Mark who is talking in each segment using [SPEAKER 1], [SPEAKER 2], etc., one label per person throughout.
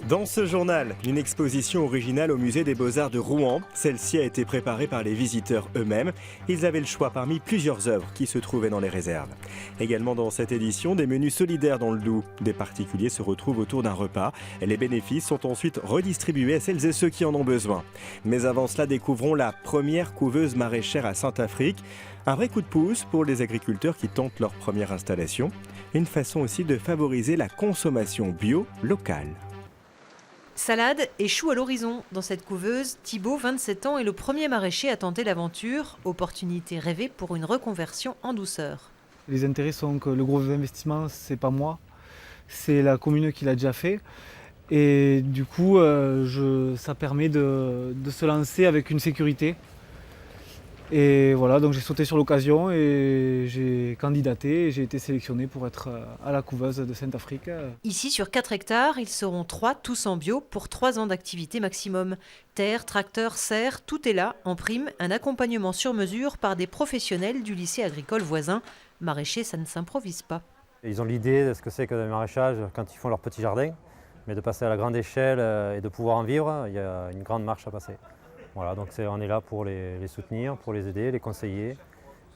[SPEAKER 1] Dans ce journal, une exposition originale au musée des Beaux-Arts de Rouen. Celle-ci a été préparée par les visiteurs eux-mêmes. Ils avaient le choix parmi plusieurs œuvres qui se trouvaient dans les réserves. Également dans cette édition, des menus solidaires dans le Doubs. Des particuliers se retrouvent autour d'un repas. Les bénéfices sont ensuite redistribués à celles et ceux qui en ont besoin. Mais avant cela, découvrons la première couveuse maraîchère à Saint-Affrique. Un vrai coup de pouce pour les agriculteurs qui tentent leur première installation. Une façon aussi de favoriser la consommation bio locale.
[SPEAKER 2] Salade et choux à l'horizon. Dans cette couveuse, Thibaut, 27 ans, est le premier maraîcher à tenter l'aventure. Opportunité rêvée pour une reconversion en douceur.
[SPEAKER 3] Les intérêts sont que le gros investissement, c'est pas moi, c'est la commune qui l'a déjà fait. Et du coup, ça permet de se lancer avec une sécurité. Et voilà, donc j'ai sauté sur l'occasion et j'ai candidaté et j'ai été sélectionné pour être à la couveuse de Saint-Affrique.
[SPEAKER 2] Ici, sur 4 hectares, ils seront 3, tous en bio, pour 3 ans d'activité maximum. Terre, tracteur, serre, tout est là. En prime, un accompagnement sur mesure par des professionnels du lycée agricole voisin. Maraîcher, ça ne s'improvise pas.
[SPEAKER 4] Ils ont l'idée de ce que c'est que le maraîchage quand ils font leur petit jardin, mais de passer à la grande échelle et de pouvoir en vivre, il y a une grande marche à passer. Voilà, donc on est là pour les soutenir, pour les aider, les conseiller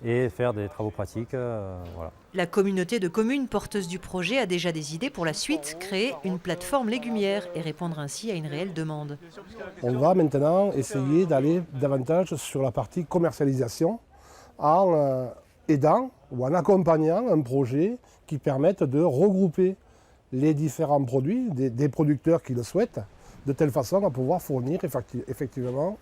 [SPEAKER 4] et faire des travaux pratiques. Voilà.
[SPEAKER 2] La communauté de communes porteuse du projet a déjà des idées pour la suite, créer une plateforme légumière et répondre ainsi à une réelle demande.
[SPEAKER 5] On va maintenant essayer d'aller davantage sur la partie commercialisation en aidant ou en accompagnant un projet qui permette de regrouper les différents produits des producteurs qui le souhaitent, de telle façon à pouvoir fournir effectivement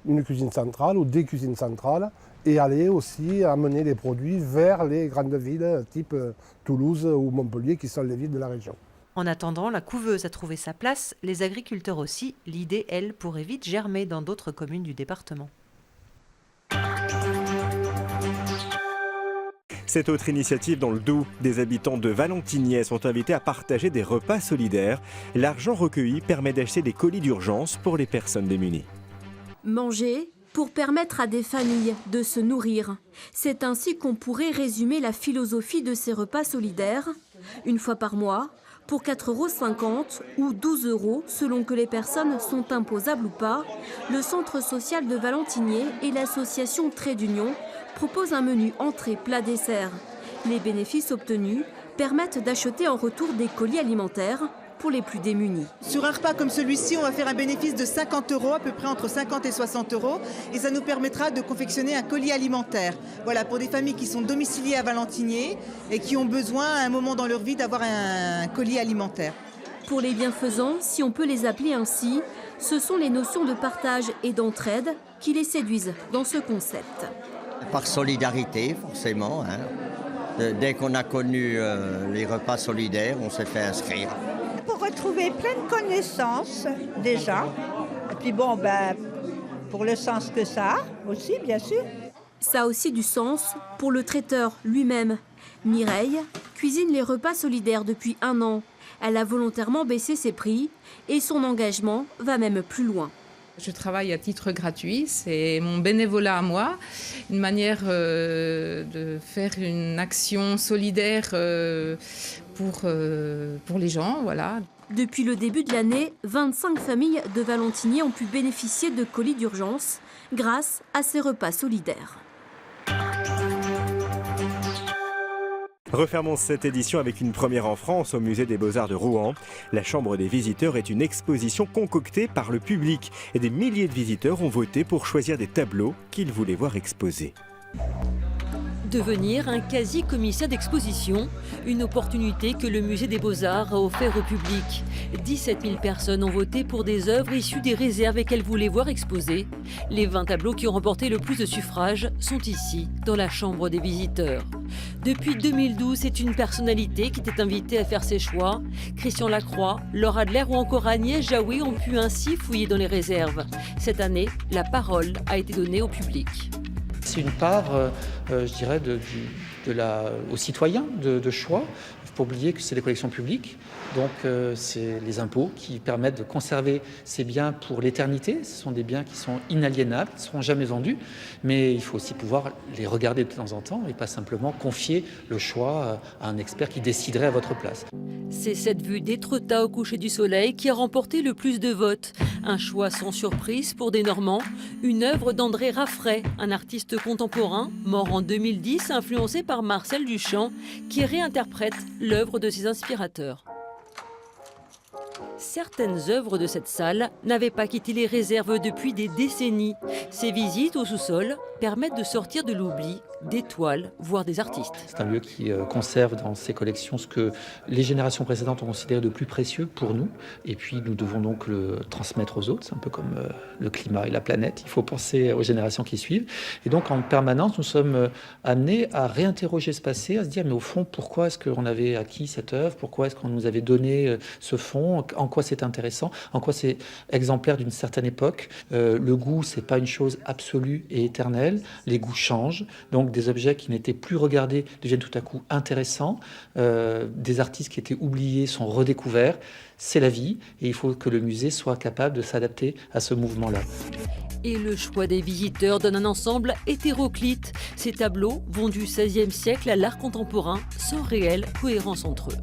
[SPEAKER 5] une cuisine centrale ou des cuisines centrales et aller aussi amener les produits vers les grandes villes type Toulouse ou Montpellier qui sont les villes de la région.
[SPEAKER 2] En attendant, la couveuse a trouvé sa place, les agriculteurs aussi. L'idée, elle, pourrait vite germer dans d'autres communes du département.
[SPEAKER 1] Cette autre initiative dans le Doubs, des habitants de Valentigney sont invités à partager des repas solidaires. L'argent recueilli permet d'acheter des colis d'urgence pour les personnes démunies.
[SPEAKER 6] Manger pour permettre à des familles de se nourrir. C'est ainsi qu'on pourrait résumer la philosophie de ces repas solidaires. Une fois par mois, pour 4,50 € ou 12 € selon que les personnes sont imposables ou pas, le centre social de Valentigney et l'association Trait d'Union proposent un menu entrée, plat, dessert. Les bénéfices obtenus permettent d'acheter en retour des colis alimentaires pour les plus démunis.
[SPEAKER 7] Sur un repas comme celui-ci, on va faire un bénéfice de 50 €, à peu près entre 50 et 60 €, et ça nous permettra de confectionner un colis alimentaire. Voilà, pour des familles qui sont domiciliées à Valentigney et qui ont besoin à un moment dans leur vie d'avoir un colis alimentaire.
[SPEAKER 6] Pour les bienfaisants, si on peut les appeler ainsi, ce sont les notions de partage et d'entraide qui les séduisent dans ce concept.
[SPEAKER 8] Par solidarité, forcément. Dès qu'on a connu les repas solidaires, on s'est fait inscrire.
[SPEAKER 9] Pour retrouver plein de connaissances, déjà. Et puis bon, pour le sens que ça a aussi, bien sûr.
[SPEAKER 6] Ça a aussi du sens pour le traiteur lui-même. Mireille cuisine les repas solidaires depuis 1 an. Elle a volontairement baissé ses prix et son engagement va même plus loin.
[SPEAKER 10] Je travaille à titre gratuit, c'est mon bénévolat à moi, une manière de faire une action solidaire pour les gens, voilà.
[SPEAKER 6] Depuis le début de l'année, 25 familles de Valentigney ont pu bénéficier de colis d'urgence grâce à ces repas solidaires.
[SPEAKER 1] Refermons cette édition avec une première en France au musée des Beaux-Arts de Rouen. La Chambre des visiteurs est une exposition concoctée par le public. Et des milliers de visiteurs ont voté pour choisir des tableaux qu'ils voulaient voir exposés.
[SPEAKER 11] Devenir un quasi-commissaire d'exposition, une opportunité que le musée des Beaux-Arts a offert au public. 17 000 personnes ont voté pour des œuvres issues des réserves et qu'elles voulaient voir exposées. Les 20 tableaux qui ont remporté le plus de suffrages sont ici, dans la chambre des visiteurs. Depuis 2012, c'est une personnalité qui était invitée à faire ses choix. Christian Lacroix, Laure Adler ou encore Agnès Jaoui ont pu ainsi fouiller dans les réserves. Cette année, la parole a été donnée au public.
[SPEAKER 12] C'est une part, je dirais, aux citoyens de choix. Il ne faut pas oublier que c'est des collections publiques, donc c'est les impôts qui permettent de conserver ces biens pour l'éternité. Ce sont des biens qui sont inaliénables, qui ne seront jamais vendus, mais il faut aussi pouvoir les regarder de temps en temps et pas simplement confier le choix à un expert qui déciderait à votre place.
[SPEAKER 11] C'est cette vue d'Étretat au coucher du soleil qui a remporté le plus de votes. Un choix sans surprise pour des Normands, une œuvre d'André Raffray, un artiste contemporain, mort en 2010, influencé par Marcel Duchamp, qui réinterprète l'œuvre de ses inspirateurs. Certaines œuvres de cette salle n'avaient pas quitté les réserves depuis des décennies. Ces visites au sous-sol permettent de sortir de l'oubli des toiles, voire des artistes.
[SPEAKER 12] C'est un lieu qui conserve dans ses collections ce que les générations précédentes ont considéré de plus précieux pour nous. Et puis nous devons donc le transmettre aux autres. C'est un peu comme le climat et la planète. Il faut penser aux générations qui suivent. Et donc en permanence, nous sommes amenés à réinterroger ce passé, à se dire mais au fond, pourquoi est-ce qu'on avait acquis cette œuvre? Pourquoi est-ce qu'on nous avait donné ce fonds? En quoi c'est intéressant? En quoi c'est exemplaire d'une certaine époque? Le goût, c'est pas une chose absolue et éternelle. Les goûts changent. Donc des objets qui n'étaient plus regardés deviennent tout à coup intéressants. Des artistes qui étaient oubliés sont redécouverts. C'est la vie et il faut que le musée soit capable de s'adapter à ce mouvement-là.
[SPEAKER 11] Et le choix des visiteurs donne un ensemble hétéroclite. Ces tableaux vont du XVIe siècle à l'art contemporain sans réelle cohérence entre eux.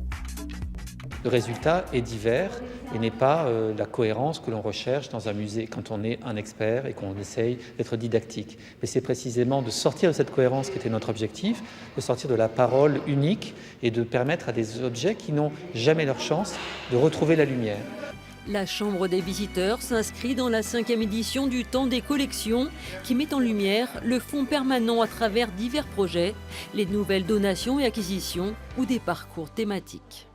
[SPEAKER 12] Le résultat est divers et n'est pas la cohérence que l'on recherche dans un musée quand on est un expert et qu'on essaye d'être didactique. Mais c'est précisément de sortir de cette cohérence qui était notre objectif, de sortir de la parole unique et de permettre à des objets qui n'ont jamais leur chance de retrouver la lumière.
[SPEAKER 11] La Chambre des visiteurs s'inscrit dans la 5e édition du Temps des collections qui met en lumière le fonds permanent à travers divers projets, les nouvelles donations et acquisitions ou des parcours thématiques.